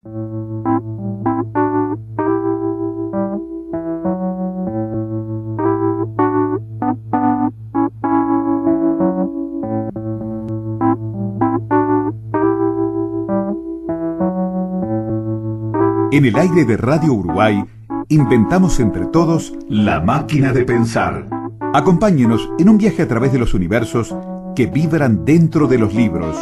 En el aire de Radio Uruguay, inventamos entre todos la máquina de pensar. Acompáñenos en un viaje a través de los universos que vibran dentro de los libros.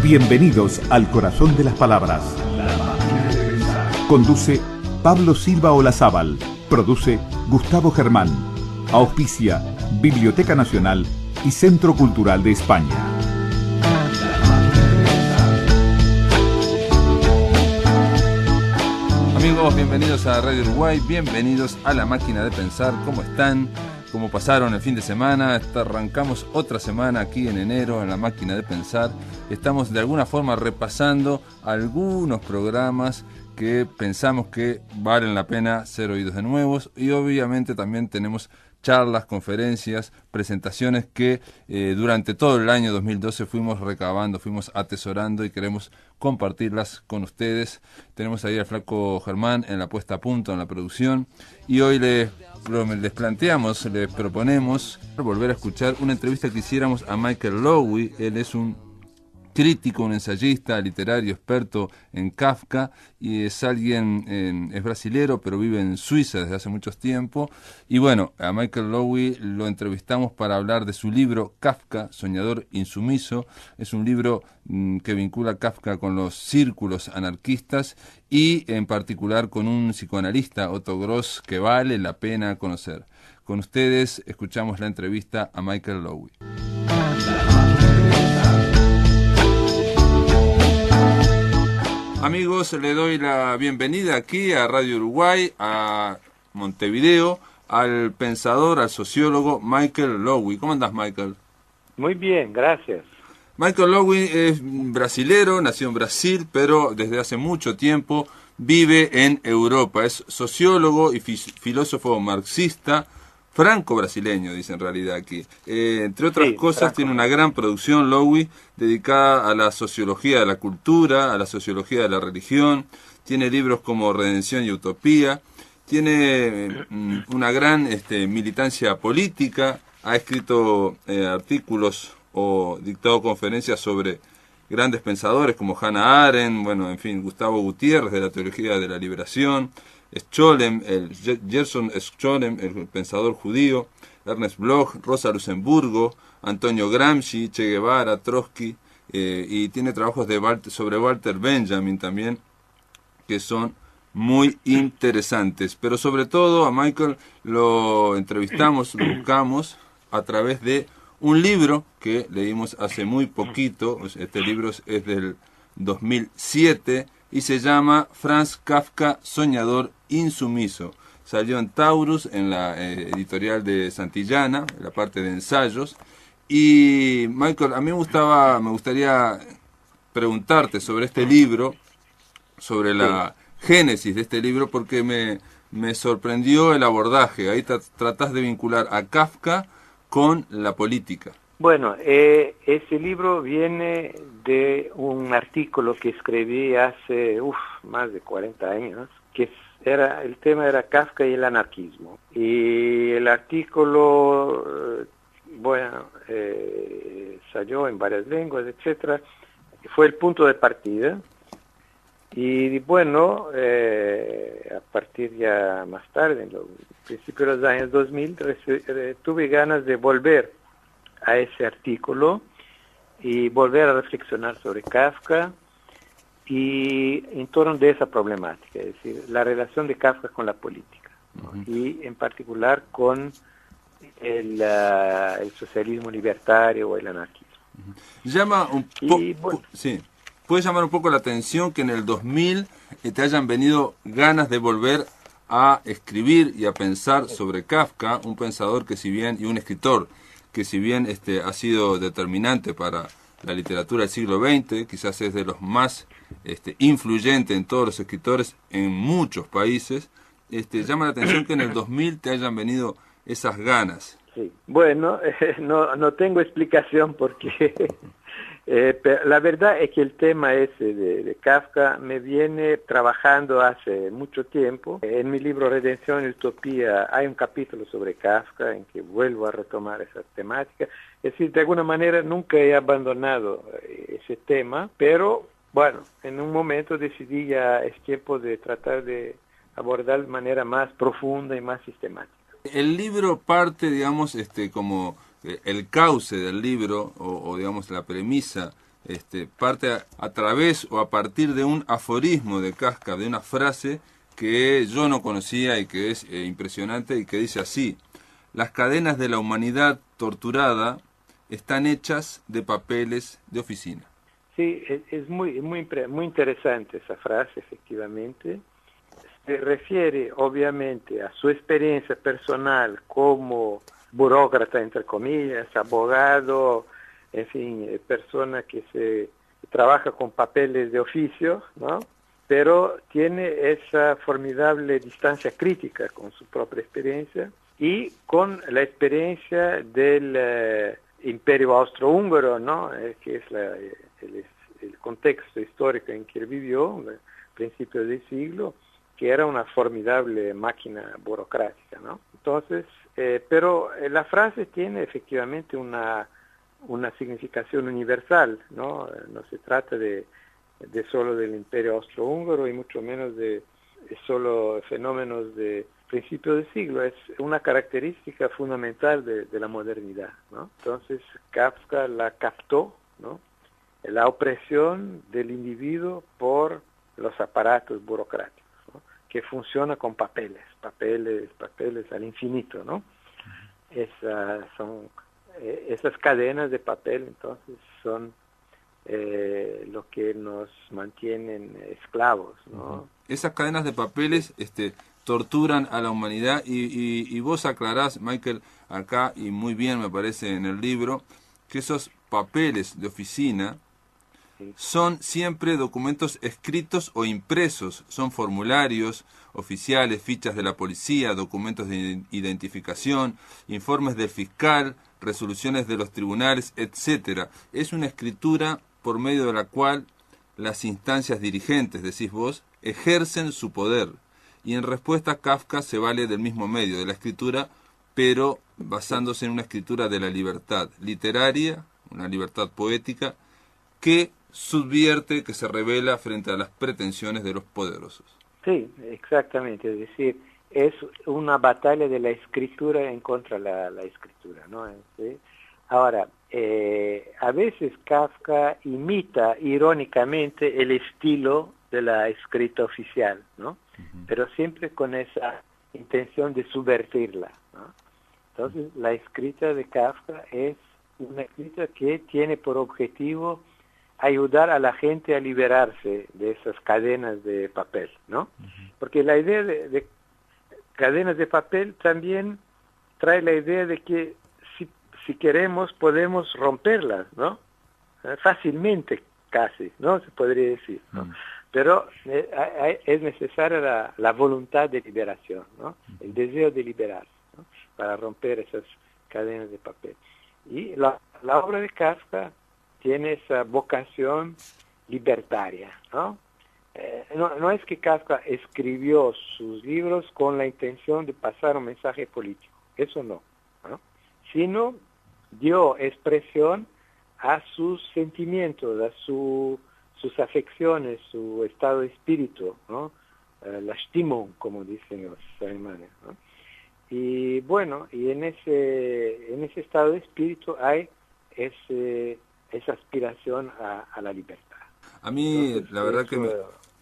Bienvenidos al corazón de las palabras. La máquina de pensar. Conduce Pablo Silva Olazábal. Produce Gustavo Germán. Auspicia Biblioteca Nacional y Centro Cultural de España. Amigos, bienvenidos a Radio Uruguay, bienvenidos a La Máquina de Pensar. ¿Cómo están? ¿Cómo pasaron el fin de semana? Arrancamos otra semana aquí en enero en La Máquina de Pensar. Estamos de alguna forma repasando algunos programas que pensamos que valen la pena ser oídos de nuevos, y obviamente también tenemos charlas, conferencias, presentaciones que durante todo el año 2012 fuimos recabando, fuimos atesorando y queremos compartirlas con ustedes. Tenemos ahí al flaco Germán en la puesta a punto, en la producción, y hoy les planteamos, les proponemos volver a escuchar una entrevista que hiciéramos a Michael Lowy. Él es un crítico, un ensayista literario experto en Kafka, y es es brasilero pero vive en Suiza desde hace mucho tiempo. Y bueno, a Michael Lowy lo entrevistamos para hablar de su libro Kafka, Soñador Insumiso. Es un libro que vincula a Kafka con los círculos anarquistas y en particular con un psicoanalista, Otto Gross, que vale la pena conocer. Con ustedes escuchamos la entrevista a Michael Lowy. Amigos, le doy la bienvenida aquí a Radio Uruguay, a Montevideo, al pensador, al sociólogo Michael Lowy. ¿Cómo andás, Michael? Muy bien, gracias. Michael Lowy es brasilero, nació en Brasil, pero desde hace mucho tiempo vive en Europa. Es sociólogo y filósofo marxista, franco-brasileño, dice en realidad aquí. Entre otras cosas, tiene una gran producción, Lowy, dedicada a la sociología de la cultura, a la sociología de la religión. Tiene libros como Redención y Utopía. Tiene una gran militancia política. Ha escrito artículos o dictado conferencias sobre grandes pensadores como Hannah Arendt, bueno, en fin, Gustavo Gutiérrez, de la teología de la liberación, Gerson Scholem, el pensador judío, Ernest Bloch, Rosa Luxemburgo, Antonio Gramsci, Che Guevara, Trotsky, y tiene trabajos sobre Walter Benjamin también, que son muy interesantes. Pero sobre todo a Michael lo entrevistamos, lo buscamos a través de un libro que leímos hace muy poquito. Este libro es del 2007 y se llama Franz Kafka, Soñador Insumiso. Salió en Taurus, en la editorial de Santillana, en la parte de ensayos. Y Michael, a mí me gustaría preguntarte sobre este libro, sobre la génesis de este libro, porque me sorprendió el abordaje. Ahí tratás de vincular a Kafka con la política. Bueno, ese libro viene de un artículo que escribí hace más de 40 años, que el tema era Kafka y el anarquismo. Y el artículo, salió en varias lenguas, etcétera. Fue el punto de partida. Y bueno, a partir ya más tarde, en los principios de los años 2000, tuve ganas de volver a ese artículo y volver a reflexionar sobre Kafka y en torno de esa problemática, es decir, la relación de Kafka con la política, ¿no? Y en particular con el socialismo libertario o el anarquismo. Llama un poco, sí, puede llamar un poco la atención que en el 2000 te hayan venido ganas de volver a escribir y a pensar sobre Kafka, un pensador que si bien, y un escritor que si bien ha sido determinante para la literatura del siglo XX, quizás es de los más influyentes en todos los escritores en muchos países, llama la atención que en el 2000 te hayan venido esas ganas. Sí. Bueno, no tengo explicación porque La verdad es que el tema ese de Kafka me viene trabajando hace mucho tiempo. En mi libro Redención y Utopía hay un capítulo sobre Kafka en que vuelvo a retomar esa temática. Es decir, de alguna manera nunca he abandonado ese tema, pero bueno, en un momento decidí ya es tiempo de tratar de abordar de manera más profunda y más sistemática. El libro parte, digamos, como el cauce del libro, o digamos la premisa, parte a través o a partir de un aforismo de Kafka, de una frase que yo no conocía y que es impresionante y que dice así: las cadenas de la humanidad torturada están hechas de papeles de oficina. Sí, es muy interesante esa frase, efectivamente. Se refiere obviamente a su experiencia personal como burócrata, entre comillas, abogado, en fin, persona que trabaja con papeles de oficio, ¿no? Pero tiene esa formidable distancia crítica con su propia experiencia y con la experiencia del Imperio Austrohúngaro, ¿no? Que es el contexto histórico en que él vivió, a principios del siglo, que era una formidable máquina burocrática, ¿no? Entonces, pero la frase tiene efectivamente una significación universal, ¿no? No se trata de solo del Imperio Austrohúngaro y mucho menos de solo fenómenos de principios del siglo, es una característica fundamental de la modernidad, ¿no? Entonces, Kafka la captó, ¿no? La opresión del individuo por los aparatos burocráticos, que funciona con papeles al infinito, ¿no? Esas cadenas de papel, entonces, son lo que nos mantienen esclavos, ¿no? Esas cadenas de papeles torturan a la humanidad y vos aclarás, Michael, acá, y muy bien me parece en el libro, que esos papeles de oficina son siempre documentos escritos o impresos, son formularios oficiales, fichas de la policía, documentos de identificación, informes del fiscal, resoluciones de los tribunales, etcétera. Es una escritura por medio de la cual las instancias dirigentes, decís vos, ejercen su poder. Y en respuesta Kafka se vale del mismo medio, de la escritura, pero basándose en una escritura de la libertad literaria, una libertad poética, que subvierte, que se revela frente a las pretensiones de los poderosos. Sí, exactamente, es decir, es una batalla de la escritura en contra de la escritura, ¿no? ¿Sí? Ahora, a veces Kafka imita irónicamente el estilo de la escrita oficial, ¿no? Uh-huh. Pero siempre con esa intención de subvertirla, ¿no? Entonces, la escrita de Kafka es una escrita que tiene por objetivo ayudar a la gente a liberarse de esas cadenas de papel, ¿no? Uh-huh. Porque la idea de cadenas de papel también trae la idea de que si queremos podemos romperlas, ¿no? Fácilmente casi, ¿no? Se podría decir, ¿no? Uh-huh. Pero es necesaria la voluntad de liberación, ¿no? El deseo de liberarse, ¿no? Para romper esas cadenas de papel. Y la obra de Kafka tiene esa vocación libertaria, ¿no? No es que Kafka escribió sus libros con la intención de pasar un mensaje político, eso no, ¿no? Sino dio expresión a sus sentimientos, a sus afecciones, su estado de espíritu, ¿no? La Stimmung, como dicen los alemanes, ¿no? Y bueno, y en ese estado de espíritu hay esa aspiración a la libertad. A mí, entonces, la verdad eso, que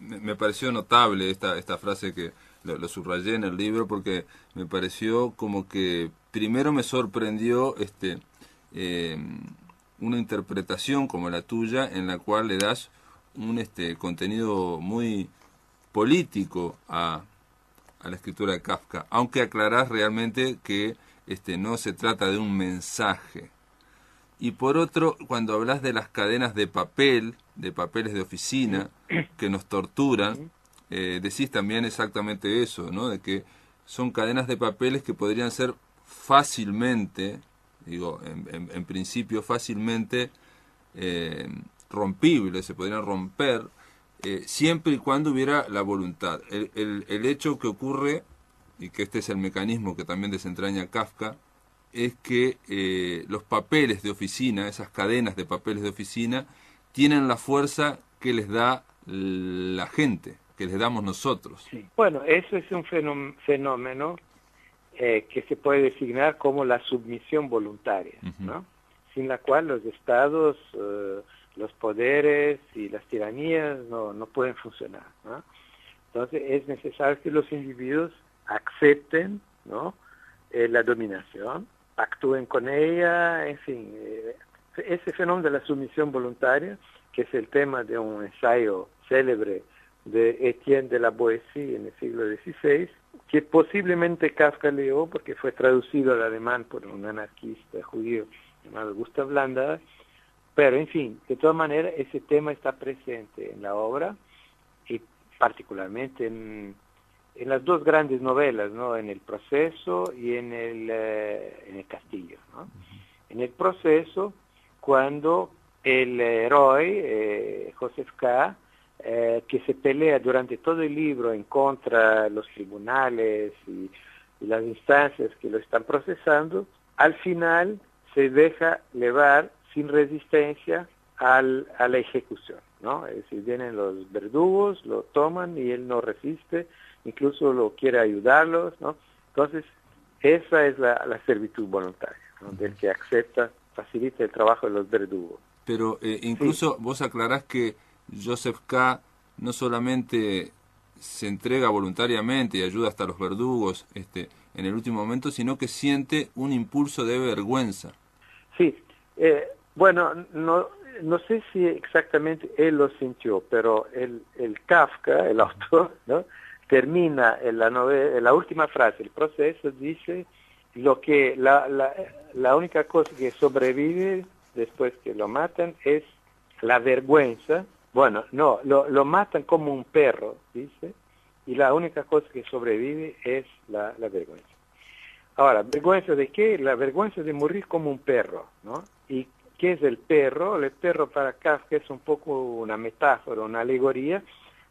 me pareció notable esta frase que lo subrayé en el libro, porque me pareció como que primero me sorprendió una interpretación como la tuya, en la cual le das un contenido muy político a la escritura de Kafka, aunque aclarás realmente que no se trata de un mensaje. Y por otro, cuando hablas de las cadenas de papeles de oficina que nos torturan, decís también exactamente eso, ¿no? De que son cadenas de papeles que podrían ser fácilmente, digo, en principio fácilmente rompibles, se podrían romper, siempre y cuando hubiera la voluntad. El hecho que ocurre, y que este es el mecanismo que también desentraña Kafka, es que los papeles de oficina, esas cadenas de papeles de oficina, tienen la fuerza que les da la gente, que les damos nosotros. Sí. Bueno, eso es un fenómeno que se puede designar como la submisión voluntaria, ¿no? Sin la cual los estados, los poderes y las tiranías no pueden funcionar, ¿no? Entonces es necesario que los individuos acepten, ¿no?, la dominación, actúen con ella, en fin. Ese fenómeno de la sumisión voluntaria, que es el tema de un ensayo célebre de Etienne de la Boétie en el siglo XVI, que posiblemente Kafka leyó porque fue traducido al alemán por un anarquista judío llamado Gustav Landauer, pero en fin, de todas maneras ese tema está presente en la obra y particularmente en las dos grandes novelas, ¿no?, en El Proceso y en el Castillo, ¿no? En El Proceso, cuando el héroe, Joseph K., que se pelea durante todo el libro en contra de los tribunales y las instancias que lo están procesando, al final se deja llevar sin resistencia a la ejecución, ¿no? Es decir, vienen los verdugos, lo toman y él no resiste, incluso lo quiere ayudarlos, ¿no? Entonces, esa es la servitud voluntaria, ¿no?, del que acepta, facilita el trabajo de los verdugos. Pero incluso sí, vos aclarás que Joseph K. no solamente se entrega voluntariamente y ayuda hasta a los verdugos en el último momento, sino que siente un impulso de vergüenza. Sí, bueno, no sé si exactamente él lo sintió, pero el Kafka, el autor, ¿no?, termina en la última frase, El Proceso, dice lo que la única cosa que sobrevive después que lo matan es la vergüenza. Bueno, no, lo matan como un perro, dice, y la única cosa que sobrevive es la vergüenza. Ahora, ¿vergüenza de qué? La vergüenza de morir como un perro, ¿no? ¿Y qué es el perro? El perro para Kafka es un poco una metáfora, una alegoría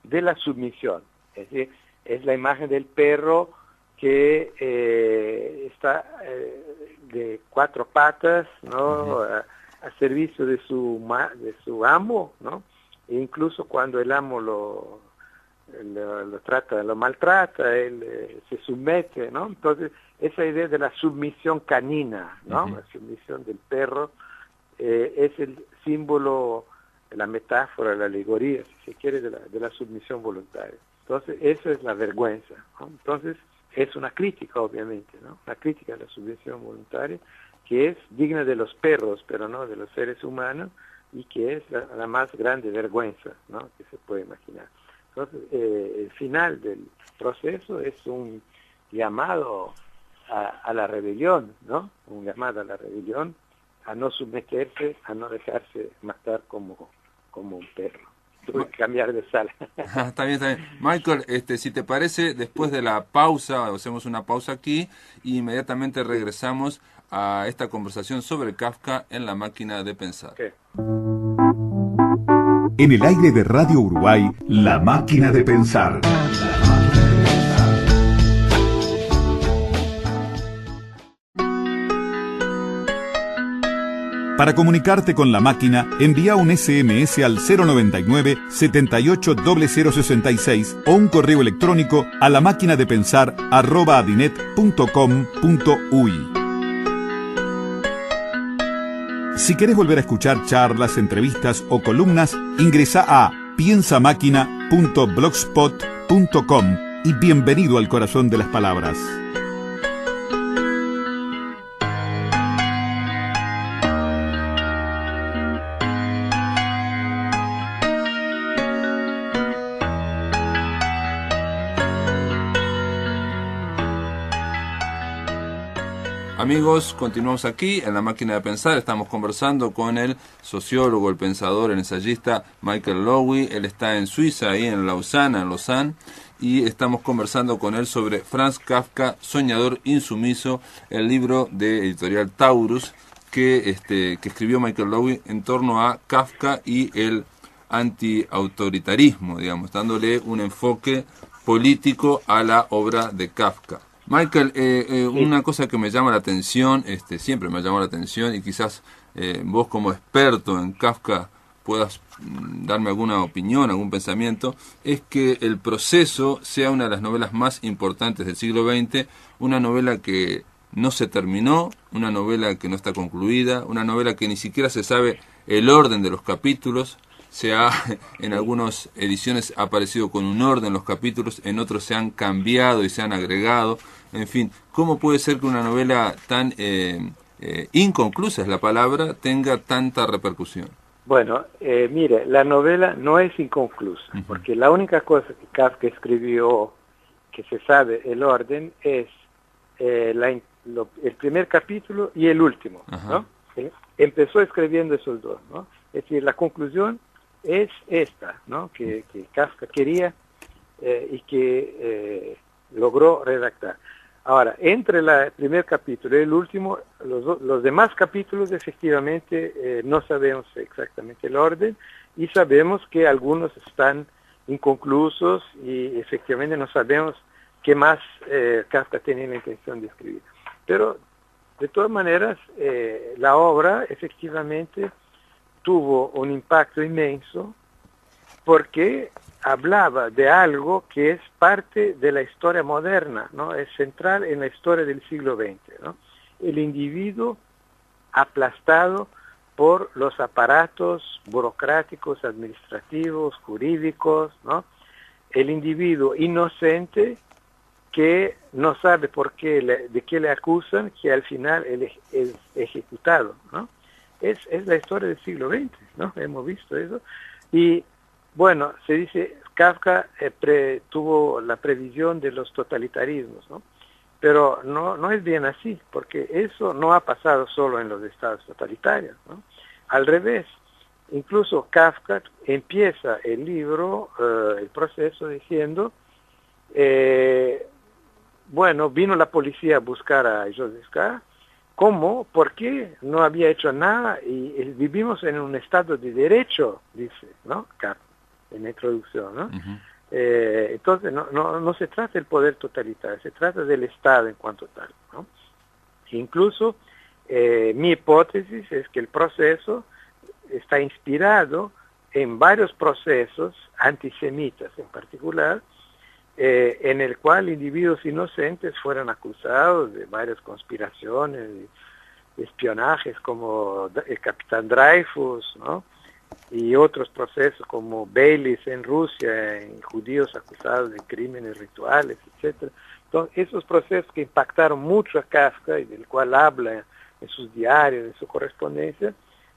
de la submisión. Es decir, es la imagen del perro que está de cuatro patas, ¿no?, a servicio de su amo, ¿no? E incluso cuando el amo lo maltrata, él se somete, ¿no? Entonces, esa idea de la submisión canina, ¿no? La submisión del perro es el símbolo, la metáfora, la alegoría, si se quiere, de la submisión voluntaria. Entonces, eso es la vergüenza, ¿no? Entonces, es una crítica, obviamente, ¿no? Una crítica a la submisión voluntaria, que es digna de los perros, pero no de los seres humanos, y que es la más grande vergüenza, ¿no?, que se puede imaginar. Entonces, el final del Proceso es un llamado a la rebelión, ¿no? Un llamado a la rebelión, a no someterse, a no dejarse matar como un perro. Tuve que cambiar de sala. Está bien, está bien. Michael, si te parece, después de la pausa, hacemos una pausa aquí y inmediatamente regresamos a esta conversación sobre Kafka en La Máquina de Pensar. Okay. En el aire de Radio Uruguay, La Máquina de Pensar. Para comunicarte con La Máquina, envía un SMS al 099 780066 o un correo electrónico a lamaquinadepensar@adinet.com.uy. Si querés volver a escuchar charlas, entrevistas o columnas, ingresa a piensamáquina.blogspot.com y bienvenido al corazón de las palabras. Amigos, continuamos aquí en La Máquina de Pensar. Estamos conversando con el sociólogo, el pensador, el ensayista Michael Lowy. Él está en Suiza, ahí en Lausanne, y estamos conversando con él sobre Franz Kafka, Soñador Insumiso, el libro de editorial Taurus, que escribió Michael Lowy en torno a Kafka y el antiautoritarismo, digamos, dándole un enfoque político a la obra de Kafka. Michael, una cosa que me llama la atención, siempre me ha llamado la atención, y quizás vos como experto en Kafka puedas darme alguna opinión, algún pensamiento, es que El Proceso sea una de las novelas más importantes del siglo XX, una novela que no se terminó, una novela que no está concluida, una novela que ni siquiera se sabe el orden de los capítulos. En algunas ediciones ha aparecido con un orden los capítulos, en otros se han cambiado y se han agregado. En fin, ¿cómo puede ser que una novela tan inconclusa es la palabra, tenga tanta repercusión? Bueno, mire, la novela no es inconclusa, porque la única cosa que Kafka escribió que se sabe el orden es el primer capítulo y el último, ¿no? Empezó escribiendo esos dos, ¿no? Es decir, la conclusión es esta, ¿no? Que Kafka quería y que logró redactar. Ahora, entre el primer capítulo y el último, los demás capítulos efectivamente no sabemos exactamente el orden y sabemos que algunos están inconclusos y efectivamente no sabemos qué más Kafka tenía la intención de escribir. Pero, de todas maneras, la obra efectivamente tuvo un impacto inmenso porque hablaba de algo que es parte de la historia moderna, ¿no? Es central en la historia del siglo XX, ¿no? El individuo aplastado por los aparatos burocráticos, administrativos, jurídicos, ¿no? El individuo inocente que no sabe por qué de qué le acusan, que al final él es ejecutado, ¿no? Es la historia del siglo XX, ¿no? Hemos visto eso. Y bueno, se dice, Kafka tuvo la previsión de los totalitarismos, ¿no? Pero no es bien así, porque eso no ha pasado solo en los estados totalitarios, ¿no? Al revés, incluso Kafka empieza el libro, El Proceso, diciendo, bueno, vino la policía a buscar a Joseph K. ¿Cómo? ¿Por qué? No había hecho nada y vivimos en un estado de derecho, dice, ¿no? En la introducción, ¿no? Entonces, no se trata del poder totalitario, se trata del Estado en cuanto tal, ¿no? Incluso, mi hipótesis es que el proceso está inspirado en varios procesos antisemitas en particular, en el cual individuos inocentes fueron acusados de varias conspiraciones, de espionajes como el capitán Dreyfus, ¿no? Y otros procesos como Beilis en Rusia, en judíos acusados de crímenes rituales, etc. Entonces, esos procesos que impactaron mucho a Kafka y del cual habla en sus diarios, en su correspondencia,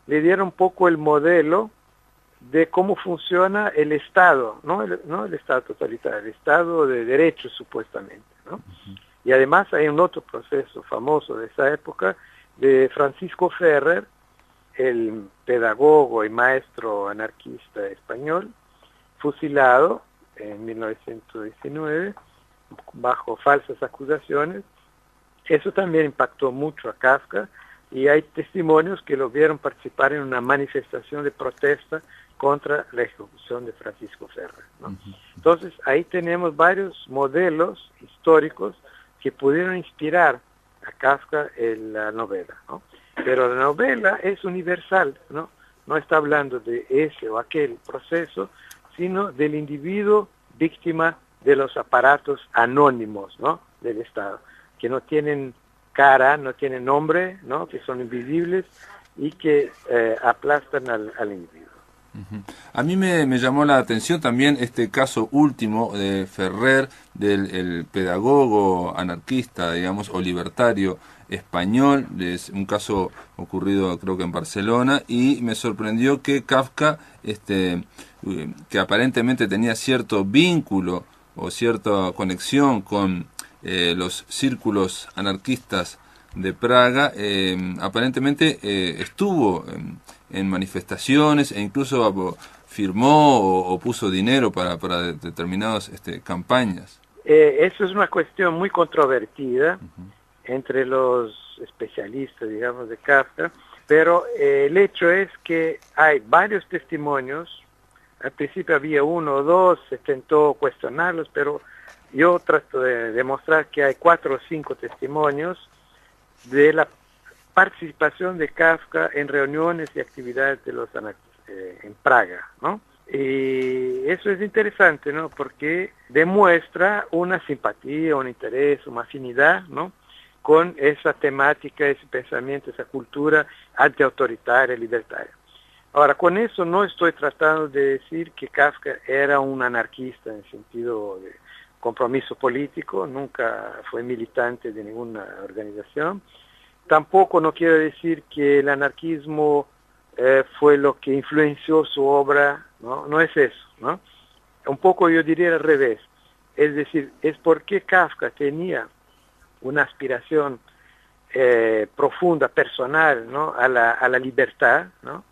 le dieron un poco el modelo de cómo funciona el Estado, no el Estado totalitario, el Estado de derecho supuestamente, ¿no? Y además hay un otro proceso famoso de esa época de Francisco Ferrer, el pedagogo y maestro anarquista español, fusilado en 1919 bajo falsas acusaciones. Eso también impactó mucho a Kafka y hay testimonios que lo vieron participar en una manifestación de protesta contra la ejecución de Francisco Ferrer, ¿no? Entonces, ahí tenemos varios modelos históricos que pudieron inspirar a Kafka en la novela, ¿no? Pero la novela es universal, ¿no? No está hablando de ese o aquel proceso, sino del individuo víctima de los aparatos anónimos, ¿no? Del Estado, que no tienen cara, no tienen nombre, ¿no? Que son invisibles y que aplastan al individuo. A mí me llamó la atención también este caso último de Ferrer, del pedagogo anarquista, digamos, o libertario español. Es un caso ocurrido creo que en Barcelona, y me sorprendió que Kafka, que aparentemente tenía cierto vínculo o cierta conexión con los círculos anarquistas de Praga, aparentemente estuvo en manifestaciones e incluso firmó o puso dinero para determinadas campañas. Eso es una cuestión muy controvertida. entre los especialistas, digamos, de Kafka, pero el hecho es que hay varios testimonios. Al principio había uno o dos, se intentó cuestionarlos, pero yo trato de demostrar que hay 4 o 5 testimonios de la participación de Kafka en reuniones y actividades de los anarquistas en Praga, ¿no? Y eso es interesante, ¿no? Porque demuestra una simpatía, un interés, una afinidad, ¿no? Con esa temática, ese pensamiento, esa cultura antiautoritaria, libertaria. Ahora, con eso no estoy tratando de decir que Kafka era un anarquista en el sentido de compromiso político, nunca fue militante de ninguna organización. Tampoco no quiero decir que el anarquismo fue lo que influenció su obra, ¿no? No es eso, ¿no? Un poco yo diría al revés. Es decir, es porque Kafka tenía una aspiración profunda, personal, ¿no? a la libertad, ¿no?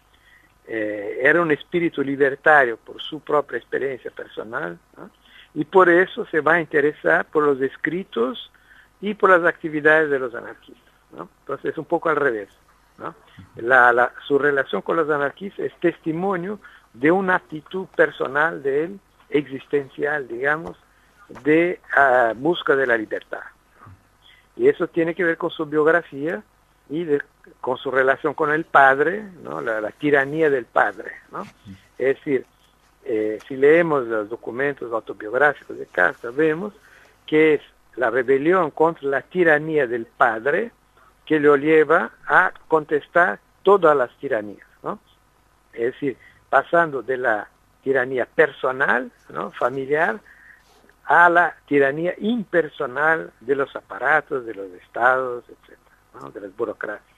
Era un espíritu libertario por su propia experiencia personal, ¿no? Y por eso se va a interesar por los escritos y por las actividades de los anarquistas, ¿no? Entonces es un poco al revés, ¿no? Su relación con los anarquistas es testimonio de una actitud personal de él, existencial, digamos, de busca de la libertad. Y eso tiene que ver con su biografía y con su relación con el padre, ¿no? La tiranía del padre, ¿no? Es decir, si leemos los documentos autobiográficos de Kafka, vemos que es la rebelión contra la tiranía del padre que lo lleva a contestar todas las tiranías, ¿no? Es decir, pasando de la tiranía personal, ¿no? familiar, a la tiranía impersonal de los aparatos, de los estados, etc., ¿no? de las burocracias.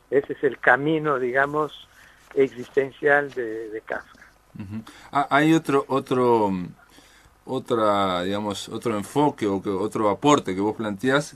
Ese es el camino, digamos, existencial de Kafka. Uh-huh. Hay otro enfoque o otro aporte que vos planteás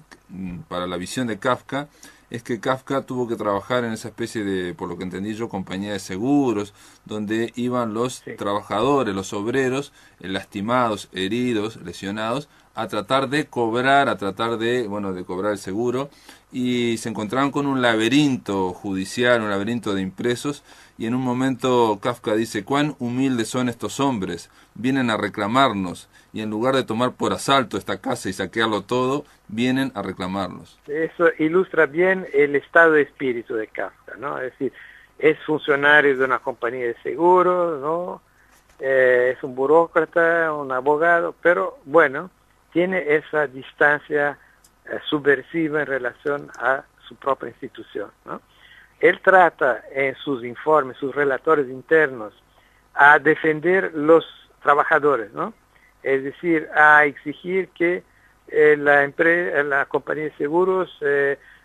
para la visión de Kafka, es que Kafka tuvo que trabajar en esa especie de, por lo que entendí yo, compañía de seguros, donde iban los trabajadores, los obreros, lastimados, heridos, lesionados, a tratar de cobrar, de cobrar el seguro, y se encontraban con un laberinto judicial, un laberinto de impresos, y en un momento Kafka dice: cuán humildes son estos hombres, vienen a reclamarnos, y en lugar de tomar por asalto esta casa y saquearlo todo, vienen a reclamarnos. Eso ilustra bien el estado de espíritu de Kafka, ¿no? Es decir, es funcionario de una compañía de seguros, ¿no? Es un burócrata, un abogado, pero bueno, tiene esa distancia subversiva en relación a su propia institución, ¿no? Él trata en sus informes, sus relatores internos, a defender los trabajadores, ¿no? Es decir, a exigir que la compañía de seguros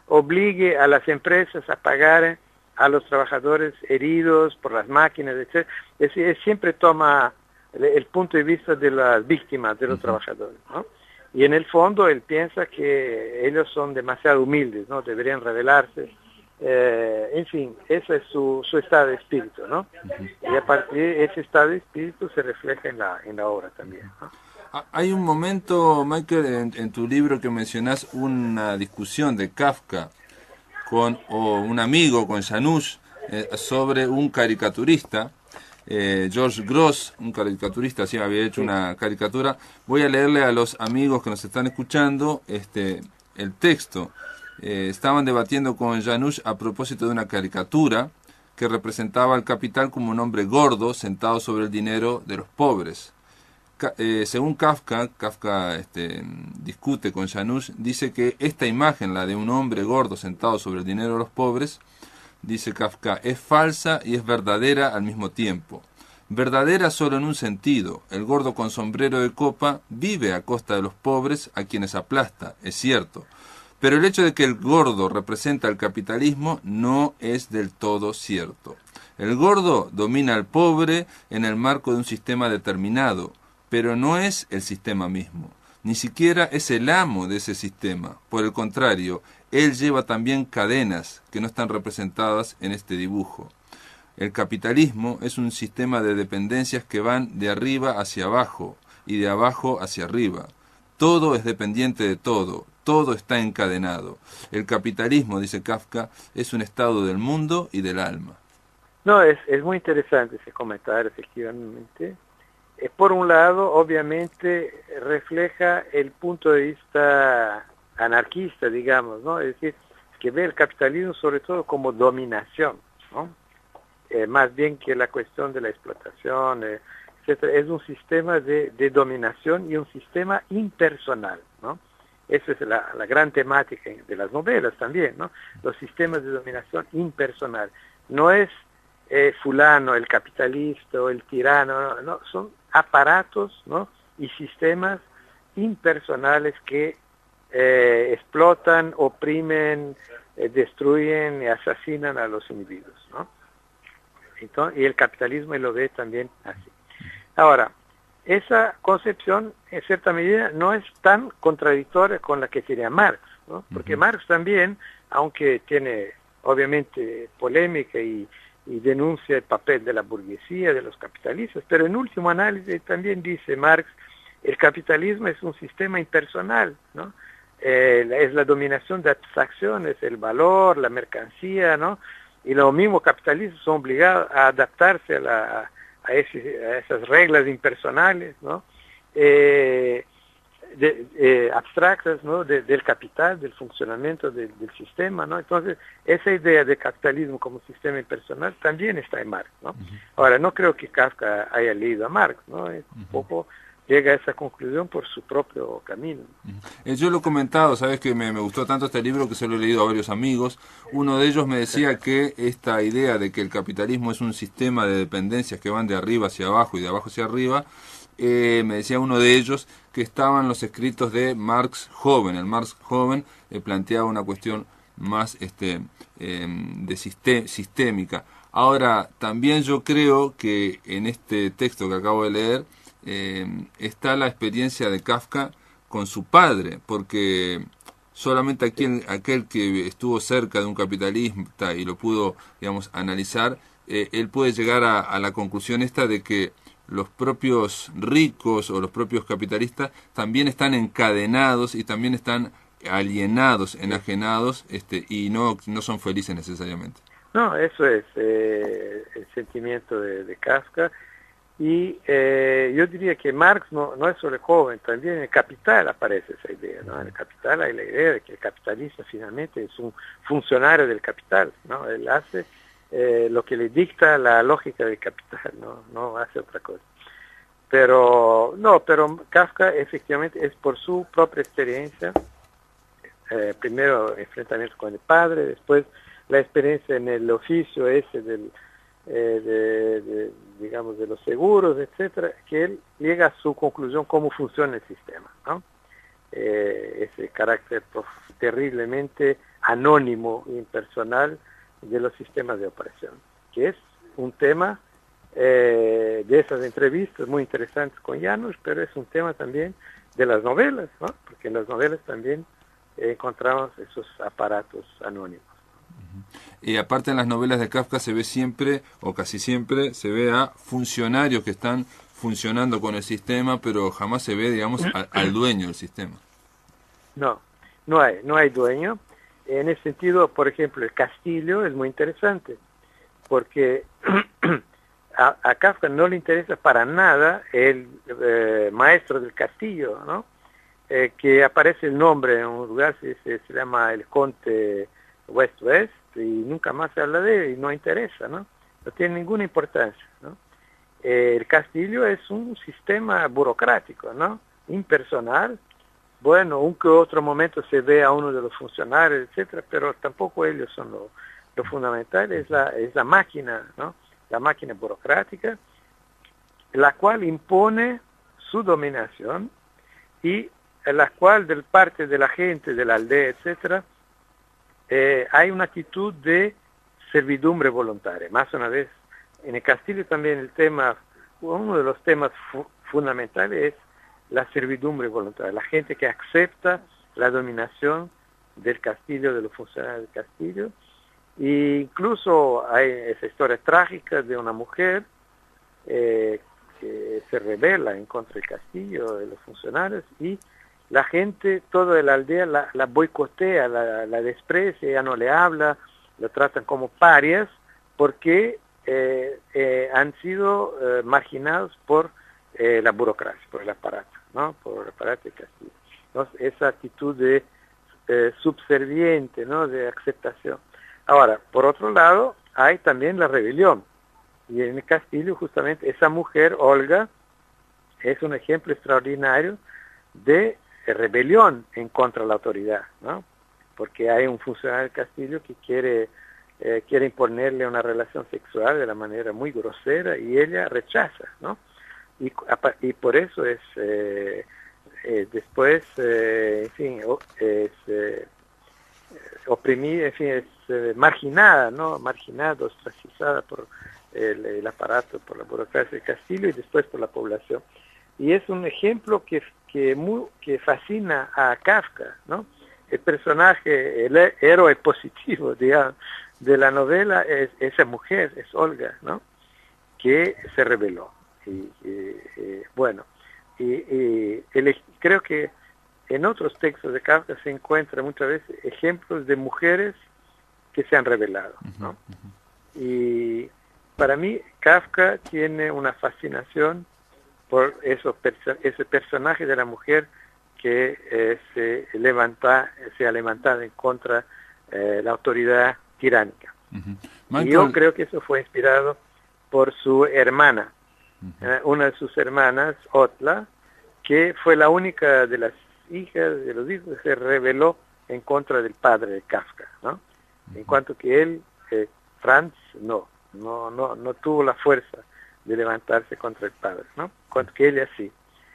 obligue a las empresas a pagar a los trabajadores heridos por las máquinas, etc. Es decir, él siempre toma el punto de vista de las víctimas, de los trabajadores, ¿no? Y en el fondo él piensa que ellos son demasiado humildes, ¿no? Deberían rebelarse. En fin, ese es su estado de espíritu, ¿no? Y a partir de ese estado de espíritu se refleja en la obra también, ¿no? Hay un momento, Michael, en tu libro que mencionás una discusión de Kafka con un amigo, con Janusz, sobre un caricaturista, George Grosz, un caricaturista, sí, había hecho una caricatura. Voy a leerle a los amigos que nos están escuchando el texto. Estaban debatiendo con Janusz a propósito de una caricatura que representaba al capital como un hombre gordo sentado sobre el dinero de los pobres. Según Kafka discute con Janusz, dice que esta imagen, la de un hombre gordo sentado sobre el dinero de los pobres, dice Kafka, es falsa y es verdadera al mismo tiempo. Verdadera solo en un sentido: el gordo con sombrero de copa vive a costa de los pobres a quienes aplasta, es cierto. Pero el hecho de que el gordo representa el capitalismo no es del todo cierto. El gordo domina al pobre en el marco de un sistema determinado, pero no es el sistema mismo. Ni siquiera es el amo de ese sistema. Por el contrario, él lleva también cadenas que no están representadas en este dibujo. El capitalismo es un sistema de dependencias que van de arriba hacia abajo y de abajo hacia arriba. Todo es dependiente de todo. todo está encadenado. El capitalismo, dice Kafka, es un estado del mundo y del alma. No, es muy interesante ese comentario, efectivamente. Por un lado, obviamente, refleja el punto de vista anarquista, digamos, ¿no? Es decir, que ve el capitalismo sobre todo como dominación, ¿no? Más bien que la cuestión de la explotación, etcétera. Es un sistema de dominación y un sistema impersonal, ¿no? Esa es la gran temática de las novelas también, ¿no? Los sistemas de dominación impersonal. No es fulano, el capitalista o el tirano, no, son aparatos, ¿no? Y sistemas impersonales que explotan, oprimen, destruyen y asesinan a los individuos, ¿no? Entonces, y el capitalismo lo ve también así. Ahora, esa concepción, en cierta medida, no es tan contradictoria con la que tenía Marx, ¿no? Porque Marx también, aunque tiene obviamente polémica y denuncia el papel de la burguesía, de los capitalistas, pero en último análisis también dice Marx, el capitalismo es un sistema impersonal, ¿no? Es la dominación de abstracciones, el valor, la mercancía, ¿no? Y los mismos capitalistas son obligados a adaptarse a esas reglas impersonales, ¿no? Abstractas, ¿no? Del capital, del funcionamiento del sistema, ¿no? Entonces, esa idea de capitalismo como sistema impersonal también está en Marx, ¿no? Ahora, no creo que Kafka haya leído a Marx, ¿no? Es un poco llega a esa conclusión por su propio camino. Yo lo he comentado, sabes que me gustó tanto este libro que se lo he leído a varios amigos. Uno de ellos me decía que esta idea de que el capitalismo es un sistema de dependencias que van de arriba hacia abajo y de abajo hacia arriba, me decía uno de ellos que estaban los escritos de Marx joven. El Marx joven planteaba una cuestión más sistémica. Ahora, también yo creo que en este texto que acabo de leer está la experiencia de Kafka con su padre, porque solamente aquel que estuvo cerca de un capitalista y lo pudo, digamos, analizar, él puede llegar a la conclusión esta de que los propios ricos o los propios capitalistas también están encadenados y también están alienados, enajenados, y no son felices necesariamente. No, eso es el sentimiento de Kafka. Y yo diría que Marx no es solo joven, también en el Capital aparece esa idea, ¿no? En el Capital hay la idea de que el capitalista finalmente es un funcionario del capital, ¿no? Él hace lo que le dicta la lógica del capital, no hace otra cosa. Pero Kafka efectivamente es por su propia experiencia, primero enfrentamiento con el padre, después la experiencia en el oficio ese del digamos, de los seguros, etcétera, que él llega a su conclusión cómo funciona el sistema, ¿no? Ese carácter terriblemente anónimo e impersonal de los sistemas de operación, que es un tema de esas entrevistas muy interesantes con Janusz, pero es un tema también de las novelas, ¿no? Porque en las novelas también encontramos esos aparatos anónimos. Y aparte en las novelas de Kafka se ve siempre, o casi siempre, se ve a funcionarios que están funcionando con el sistema, pero jamás se ve, digamos, al dueño del sistema. No hay dueño. En ese sentido, por ejemplo, el castillo es muy interesante, porque a Kafka no le interesa para nada el maestro del castillo, ¿no? Que aparece el nombre en un lugar, se llama el Conde West-West, y nunca más se habla de él y no interesa, ¿no? No tiene ninguna importancia, ¿no? El castillo es un sistema burocrático, ¿no? Impersonal. Bueno, un que otro momento se ve a uno de los funcionarios, etcétera, pero tampoco ellos son lo fundamental, es la máquina, ¿no? La máquina burocrática, la cual impone su dominación y en la cual de parte de la gente, de la aldea, etcétera, hay una actitud de servidumbre voluntaria. Más una vez, en el castillo también uno de los temas fundamentales es la servidumbre voluntaria, la gente que acepta la dominación del castillo, de los funcionarios del castillo. E incluso hay esa historia trágica de una mujer que se rebela en contra del castillo, de los funcionarios, y la gente, toda la aldea la boicotea, la desprecia, ya no le habla, lo tratan como parias, porque han sido marginados por la burocracia, por el aparato, ¿no? Por el aparato de Castilla. Entonces, esa actitud de subserviente, ¿no? De aceptación. Ahora, por otro lado, hay también la rebelión. Y en el Castillo, justamente, esa mujer, Olga, es un ejemplo extraordinario de rebelión en contra de la autoridad, ¿no? Porque hay un funcionario del Castillo que quiere imponerle una relación sexual de la manera muy grosera y ella rechaza, ¿no? Y por eso es después, en fin, es oprimida, en fin, es marginada, ¿no? Marginada, ostracizada por el aparato, por la burocracia del Castillo y después por la población. Y es un ejemplo que fascina a Kafka, ¿no? El personaje, el héroe positivo, digamos, de la novela es esa mujer, es Olga, ¿no? Que se rebeló. Creo que en otros textos de Kafka se encuentran muchas veces ejemplos de mujeres que se han rebelado, ¿no? Y para mí Kafka tiene una fascinación por ese personaje de la mujer que se ha levantado en contra de la autoridad tiránica. Y yo creo que eso fue inspirado por su hermana, una de sus hermanas, Otla, que fue la única de las hijas, de los hijos, que se rebeló en contra del padre de Kafka, ¿no? En cuanto que él, Franz, no tuvo la fuerza de levantarse contra el padre, ¿no? Cuanto que ella sí.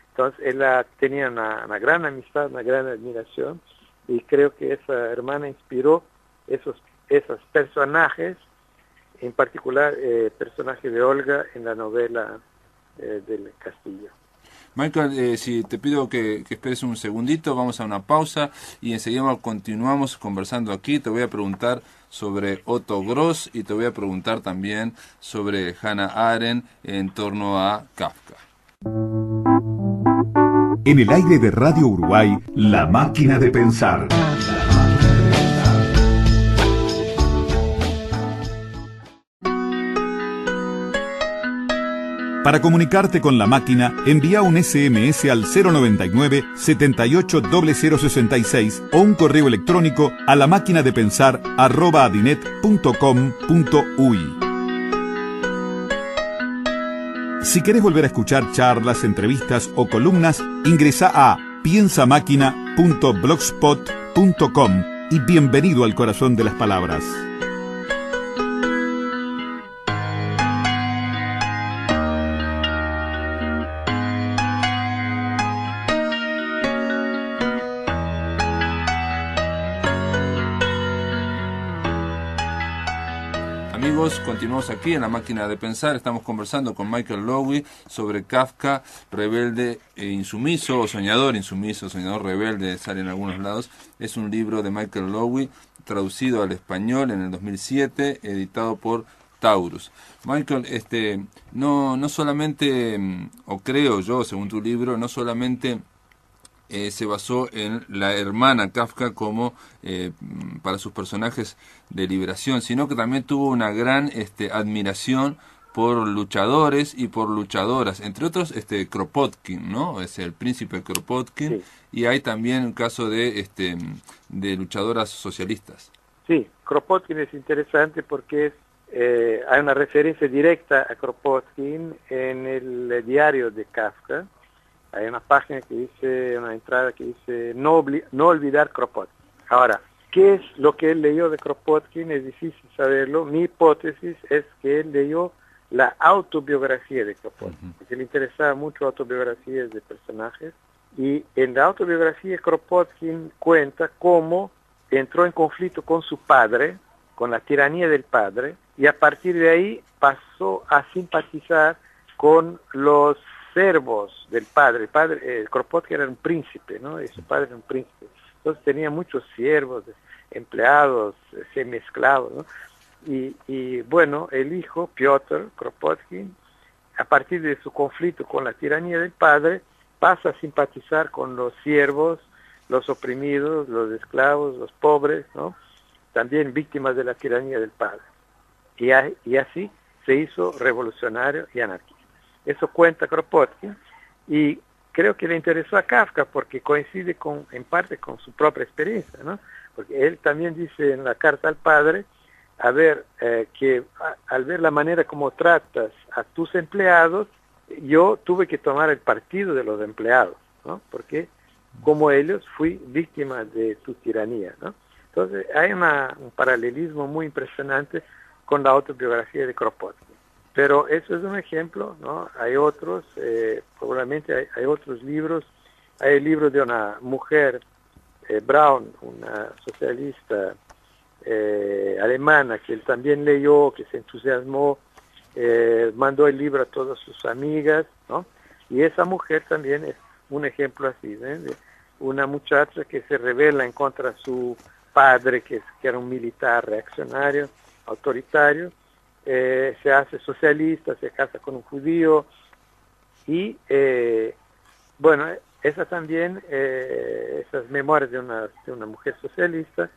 Entonces, él tenía una gran amistad, una gran admiración, y creo que esa hermana inspiró esos personajes, en particular el personaje de Olga en la novela del Castillo. Michael, si te pido que esperes un segundito, vamos a una pausa y enseguida continuamos conversando aquí. Te voy a preguntar sobre Otto Gross y te voy a preguntar también sobre Hannah Arendt en torno a Kafka. En el aire de Radio Uruguay, La Máquina de Pensar. Para comunicarte con La Máquina, envía un SMS al 099-780066 o un correo electrónico a lamaquinadepensar@adinet.com.uy. Si querés volver a escuchar charlas, entrevistas o columnas, ingresa a piensamáquina.blogspot.com y bienvenido al corazón de las palabras. Continuamos aquí en La Máquina de Pensar. Estamos conversando con Michael Lowy sobre Kafka, rebelde e insumiso, o soñador insumiso, soñador rebelde, sale en algunos lados. Es un libro de Michael Lowy, traducido al español en el 2007, editado por Taurus. Michael, no solamente, o creo yo, según tu libro, no solamente se basó en la hermana Kafka como para sus personajes de liberación, sino que también tuvo una gran admiración por luchadores y por luchadoras, entre otros Kropotkin, ¿no? Es el príncipe Kropotkin, sí. Y hay también un caso de luchadoras socialistas. Sí, Kropotkin es interesante porque hay una referencia directa a Kropotkin en el diario de Kafka. Hay una página que dice, una entrada que dice no olvidar Kropotkin. Ahora, ¿qué es lo que él leyó de Kropotkin? Es difícil saberlo. Mi hipótesis es que él leyó la autobiografía de Kropotkin, porque le interesaba mucho autobiografías de personajes. Y en la autobiografía Kropotkin cuenta cómo entró en conflicto con su padre, con la tiranía del padre, y a partir de ahí pasó a simpatizar con los servos del padre. El padre, Kropotkin era un príncipe, ¿no? Y su padre era un príncipe. Entonces tenía muchos siervos, empleados, semi-esclavos, ¿no? Y bueno, el hijo, Piotr Kropotkin, a partir de su conflicto con la tiranía del padre, pasa a simpatizar con los siervos, los oprimidos, los esclavos, los pobres, ¿no? También víctimas de la tiranía del padre. Y así se hizo revolucionario y anarquista. Eso cuenta Kropotkin, y creo que le interesó a Kafka porque coincide en parte con su propia experiencia, ¿no? Porque él también dice en la carta al padre, que al ver la manera como tratas a tus empleados, yo tuve que tomar el partido de los empleados, ¿no? Porque como ellos fui víctima de tu tiranía, ¿no? Entonces hay un paralelismo muy impresionante con la autobiografía de Kropotkin. Pero eso es un ejemplo, ¿no? Hay otros, probablemente hay otros libros. Hay el libro de una mujer, Braun, una socialista alemana, que él también leyó, que se entusiasmó, mandó el libro a todas sus amigas, ¿no? Y esa mujer también es un ejemplo así, ¿eh? De una muchacha que se rebela en contra de su padre, que era un militar reaccionario, autoritario, se hace socialista, se casa con un judío, y bueno, esa también, esas memorias de una mujer socialista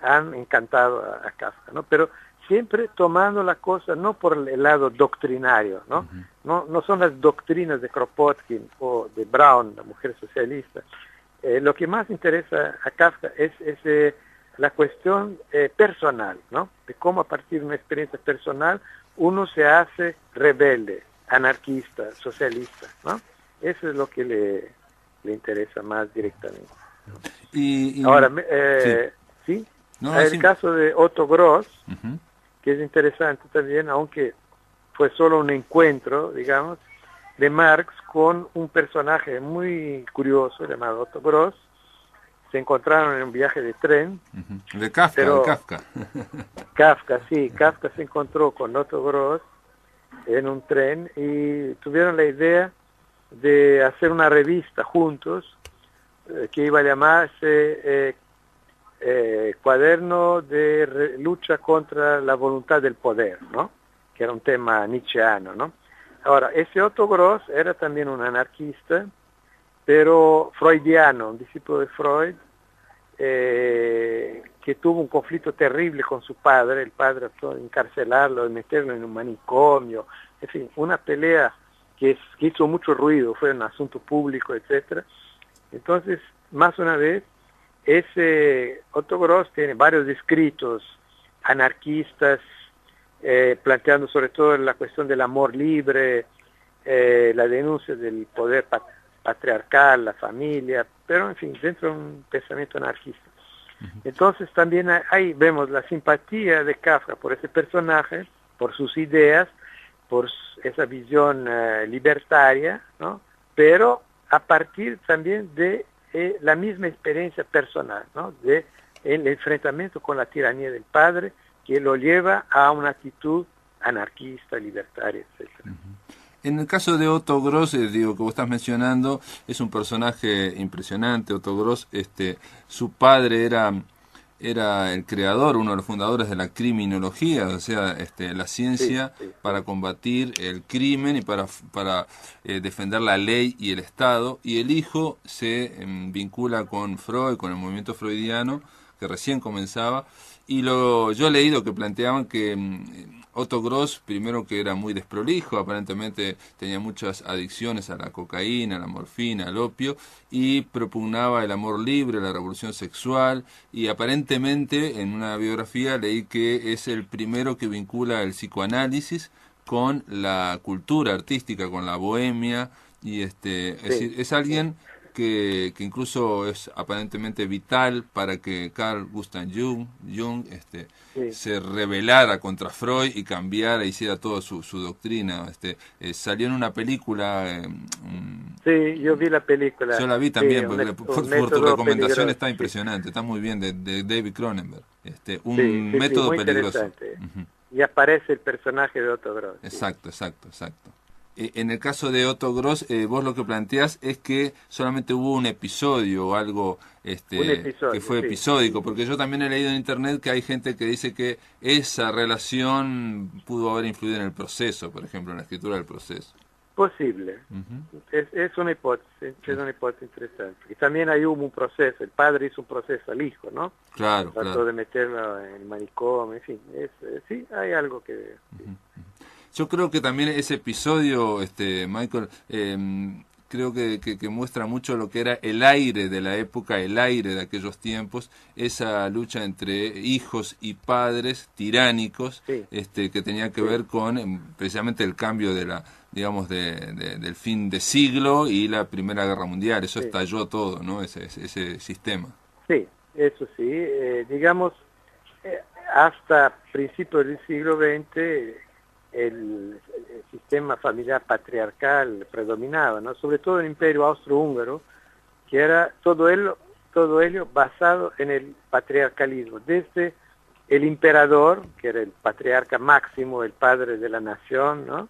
han encantado a Kafka, ¿no? Pero siempre tomando la cosa no por el lado doctrinario, ¿no? No son las doctrinas de Kropotkin o de Braun, la mujer socialista. Lo que más interesa a Kafka es la cuestión personal, ¿no? De cómo a partir de una experiencia personal uno se hace rebelde, anarquista, socialista, ¿no? Eso es lo que le interesa más directamente, ¿no? Ahora, ¿sí? No, el sí. Caso de Otto Gross, que es interesante también, aunque fue solo un encuentro, digamos, de Marx con un personaje muy curioso llamado Otto Gross. Se encontraron en un viaje de tren. De Kafka, de Kafka. Kafka se encontró con Otto Gross en un tren y tuvieron la idea de hacer una revista juntos que iba a llamarse Cuaderno de lucha contra la voluntad del poder, ¿no? Que era un tema nietzscheano, ¿no? Ahora, ese Otto Gross era también un anarquista, pero freudiano, un discípulo de Freud, que tuvo un conflicto terrible con su padre. El padre trató de encarcelarlo, de meterlo en un manicomio, en fin, una pelea que hizo mucho ruido, fue un asunto público, etcétera. Entonces, más una vez, ese Otto Gross tiene varios escritos anarquistas, planteando sobre todo la cuestión del amor libre, la denuncia del poder patriarcal, la familia, pero en fin, dentro de un pensamiento anarquista. Entonces también ahí vemos la simpatía de Kafka por ese personaje, por sus ideas, por esa visión libertaria, ¿no? Pero a partir también de la misma experiencia personal, ¿no? De el enfrentamiento con la tiranía del padre, que lo lleva a una actitud anarquista, libertaria, etcétera. En el caso de Otto Gross, digo, que vos estás mencionando, es un personaje impresionante. Otto Gross, su padre era el creador, uno de los fundadores de la criminología, o sea, la ciencia para combatir el crimen y para defender la ley y el Estado. Y el hijo se vincula con Freud, con el movimiento freudiano, que recién comenzaba. Y yo he leído que planteaban que Otto Gross, primero que era muy desprolijo, aparentemente tenía muchas adicciones a la cocaína, a la morfina, al opio, y propugnaba el amor libre, la revolución sexual, y aparentemente en una biografía leí que es el primero que vincula el psicoanálisis con la cultura artística, con la bohemia, y es decir, es alguien que incluso es aparentemente vital para que Carl Gustav Jung se rebelara contra Freud y cambiara, hiciera toda su doctrina. Salió en una película. Sí, yo vi la película. Yo la vi también, porque por tu recomendación está impresionante, está muy bien, de David Cronenberg. Un método peligroso. Y aparece el personaje de Otto Gross. Exacto. En el caso de Otto Gross, vos lo que planteás es que solamente hubo un episodio o algo que fue episódico, porque yo también he leído en internet que hay gente que dice que esa relación pudo haber influido en el proceso, por ejemplo, en la escritura del proceso. posible. Es una hipótesis, interesante. Y también hay un proceso, el padre hizo un proceso al hijo, ¿no? Claro, Trató de meterlo en el manicomio, en fin, sí, hay algo que... Sí. Yo creo que también ese episodio, Michael, creo que muestra mucho lo que era el aire de la época, el aire de aquellos tiempos, esa lucha entre hijos y padres tiránicos, sí. Que tenía que ver con precisamente el cambio de la, digamos, del fin de siglo y la Primera Guerra Mundial. Eso estalló todo, ¿no? Ese sistema. Sí, eso sí. Digamos, hasta principios del siglo XX el sistema familiar patriarcal predominaba, ¿no? Sobre todo en el Imperio Austrohúngaro, que era todo ello basado en el patriarcalismo, desde el emperador, que era el patriarca máximo, el padre de la nación, ¿no?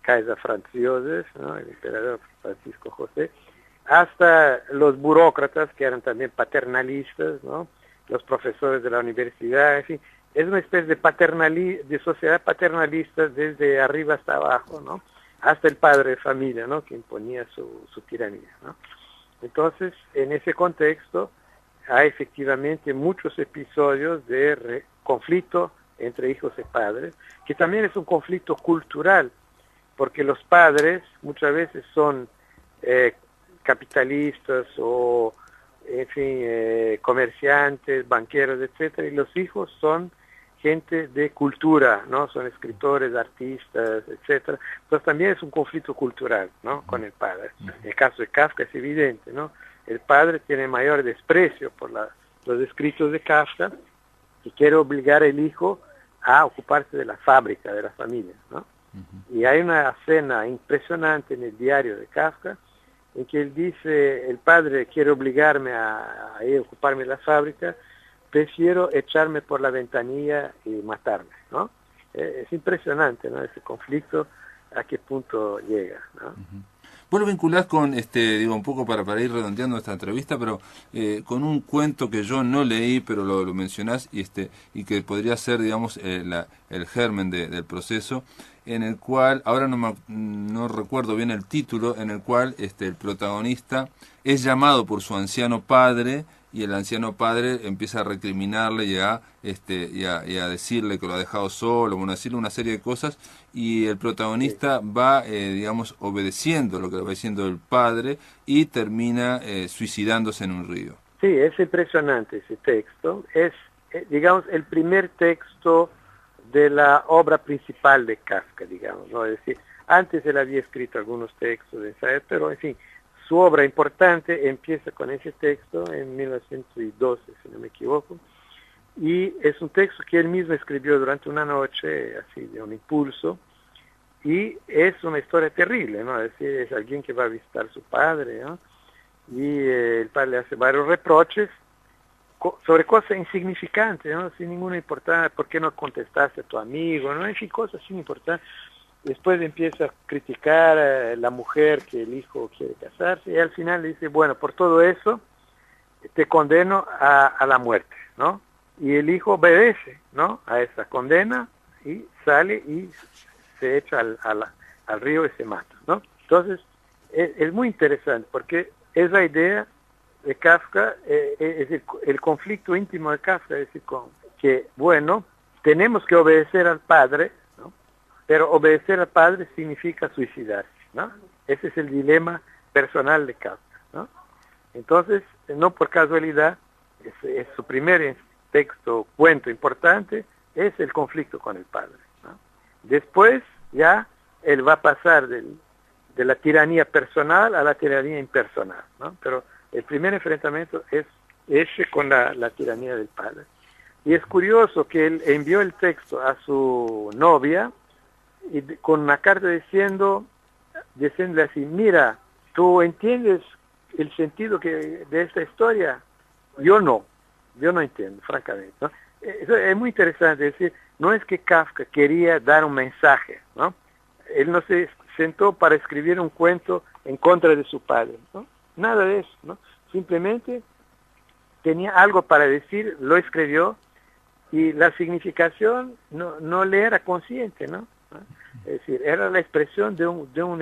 Kaiser Franz Josef, ¿no? El emperador Francisco José, hasta los burócratas, que eran también paternalistas, ¿no? Los profesores de la universidad, en fin. Es una especie de sociedad paternalista desde arriba hasta abajo, ¿no? Hasta el padre de familia, ¿no? Que imponía su tiranía, ¿no? Entonces, en ese contexto, hay efectivamente muchos episodios de conflicto entre hijos y padres, que también es un conflicto cultural, porque los padres muchas veces son capitalistas o, en fin, comerciantes, banqueros, etcétera, y los hijos son gente de cultura, ¿no? Son escritores, artistas, etcétera. Entonces también es un conflicto cultural, ¿no? Con el padre. En el caso de Kafka es evidente, ¿no? El padre tiene mayor desprecio por los escritos de Kafka y quiere obligar al hijo a ocuparse de la fábrica, de la familia, ¿no? Y hay una escena impresionante en el diario de Kafka en que él dice, el padre quiere obligarme a ir a ocuparme de la fábrica, prefiero echarme por la ventanilla y matarme, ¿no? Es impresionante, ¿no? Ese conflicto, a qué punto llega, ¿no? Vos lo vinculás con, digo, un poco para ir redondeando esta entrevista, pero con un cuento que yo no leí, pero lo mencionás, y que podría ser, digamos, el germen del proceso, en el cual, ahora no recuerdo bien el título, en el cual el protagonista es llamado por su anciano padre, y el anciano padre empieza a recriminarle y a decirle que lo ha dejado solo, bueno, a decirle una serie de cosas, y el protagonista va, digamos, obedeciendo lo que le va diciendo el padre y termina suicidándose en un río. Sí, es impresionante ese texto. Es, digamos, el primer texto de la obra principal de Kafka, digamos, ¿no? Es decir, antes él había escrito algunos textos de esa época, pero en fin, su obra importante empieza con ese texto en 1912, si no me equivoco, y es un texto que él mismo escribió durante una noche, así de un impulso, y es una historia terrible, ¿no? Es decir, es alguien que va a visitar a su padre, ¿no? Y el padre le hace varios reproches sobre cosas insignificantes, ¿no? Sin ninguna importancia, ¿por qué no contestaste a tu amigo? ¿No? En fin, cosas sin importancia. Después empieza a criticar a la mujer que el hijo quiere casarse y al final le dice, bueno, por todo eso te condeno a la muerte, ¿no? Y el hijo obedece, ¿no? A esa condena y sale y se echa al río y se mata, ¿no? Entonces, es muy interesante porque es la idea de Kafka, es el conflicto íntimo de Kafka, es decir, que, bueno, tenemos que obedecer al padre, pero obedecer al padre significa suicidarse, ¿no? Ese es el dilema personal de Kafka, ¿no? Entonces, no por casualidad, es su primer texto, cuento importante, es el conflicto con el padre, ¿no? Después, ya, él va a pasar de la tiranía personal a la tiranía impersonal, ¿no? Pero el primer enfrentamiento es ese con la tiranía del padre. Y es curioso que él envió el texto a su novia, y con una carta diciéndole así, mira, ¿tú entiendes el sentido de esta historia? Yo no entiendo, francamente, ¿no? Eso es muy interesante, es decir, no es que Kafka quería dar un mensaje, ¿no? Él no se sentó para escribir un cuento en contra de su padre, ¿no? Nada de eso, ¿no? Simplemente tenía algo para decir, lo escribió, y la significación no le era consciente, ¿no? ¿no? Es decir, era la expresión de un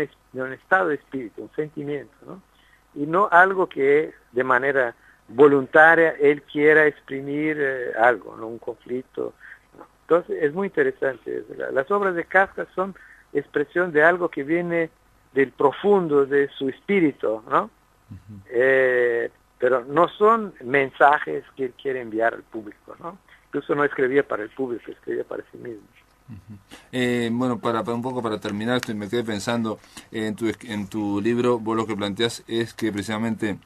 estado de espíritu, un sentimiento, ¿no? Y no algo que de manera voluntaria él quiera exprimir algo, ¿no? Un conflicto. ¿No? Entonces es muy interesante. Las obras de Kafka son expresión de algo que viene del profundo de su espíritu, ¿no? Pero no son mensajes que él quiere enviar al público, ¿no? Incluso no escribía para el público, escribía para sí mismo. Bueno, para un poco para terminar esto, y me quedé pensando en tu libro, vos lo que planteás es que precisamente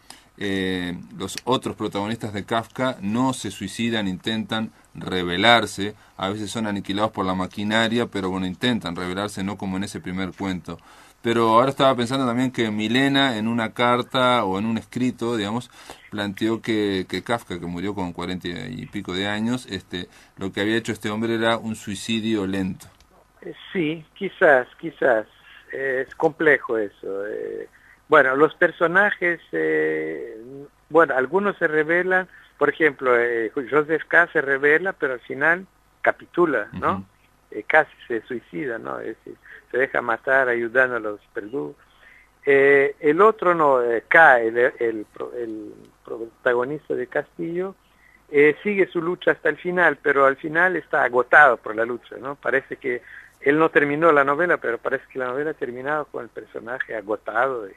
los otros protagonistas de Kafka no se suicidan, intentan rebelarse, a veces son aniquilados por la maquinaria, pero bueno, intentan rebelarse, no como en ese primer cuento. Pero ahora estaba pensando también que Milena en una carta o en un escrito, digamos, planteó que Kafka, que murió con 40 y pico de años, lo que había hecho este hombre era un suicidio lento. Sí, quizás. Es complejo eso. Bueno, los personajes, bueno, algunos se rebelan, por ejemplo, Joseph K. se rebela, pero al final capitula, ¿no? Casi se suicida, ¿no? Es decir, se deja matar ayudando a los verdugos. El otro no, K, el protagonista de Castillo, sigue su lucha hasta el final, pero al final está agotado por la lucha, ¿no? Parece que él no terminó la novela, pero parece que la novela ha terminado con el personaje agotado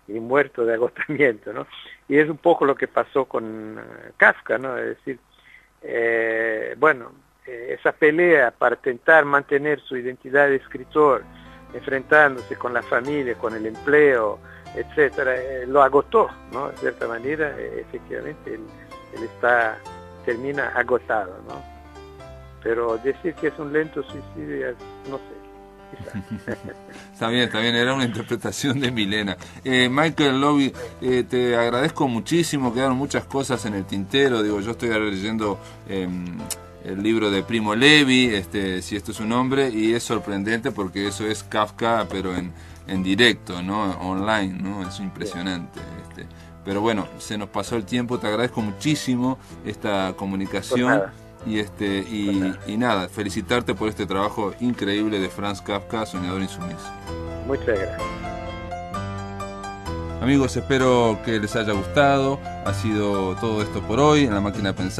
y muerto de agotamiento, ¿no? Y es un poco lo que pasó con Kafka, ¿no? Es decir, bueno, esa pelea para intentar mantener su identidad de escritor, enfrentándose con la familia, con el empleo, etcétera, lo agotó, ¿no? De cierta manera, efectivamente, él termina agotado, ¿no? Pero decir que es un lento suicidio, no sé, quizás. Está bien, era una interpretación de Milena. Michael Lowy, te agradezco muchísimo, quedaron muchas cosas en el tintero, digo, yo estoy ahora leyendo el libro de Primo Levi, si esto es un nombre, y es sorprendente porque eso es Kafka, pero en directo, ¿no? Online, ¿no? Es impresionante. Pero bueno, se nos pasó el tiempo, te agradezco muchísimo esta comunicación. Y nada, felicitarte por este trabajo increíble de Franz Kafka, Soñador Insumiso. Muchas gracias. Amigos, espero que les haya gustado. Ha sido todo esto por hoy en La Máquina de Pensar.